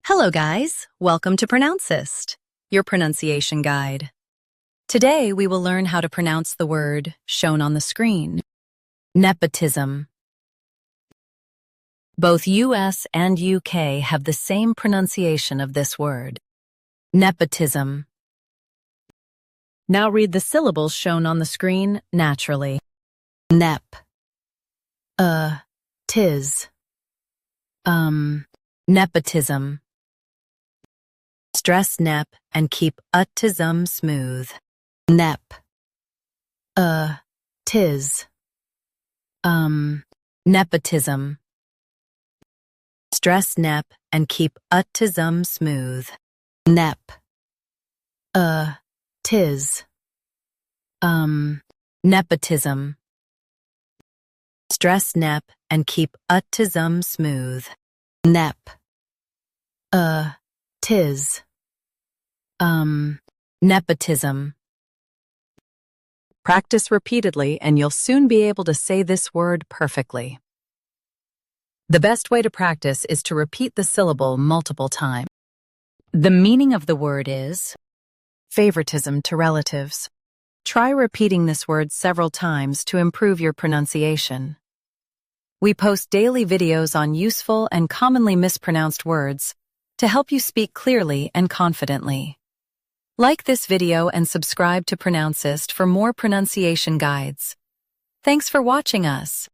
Hello guys, welcome to Pronouncist, your pronunciation guide. Today we will learn how to pronounce the word shown on the screen. Nepotism. Both US and UK have the same pronunciation of this word. Nepotism. Now read the syllables shown on the screen naturally. Nep. Tis. Nepotism. Stress nep and keep autism smooth. Nep. Tis. Nepotism. Stress nep and keep autism smooth. Nep. Tis. Nepotism. Stress nep and keep autism smooth. Nep. Tis. Nepotism. Practice repeatedly and you'll soon be able to say this word perfectly. The best way to practice is to repeat the syllable multiple times. The meaning of the word is favoritism to relatives. Try repeating this word several times to improve your pronunciation. We post daily videos on useful and commonly mispronounced words to help you speak clearly and confidently. Like this video and subscribe to Pronouncist for more pronunciation guides. Thanks for watching us.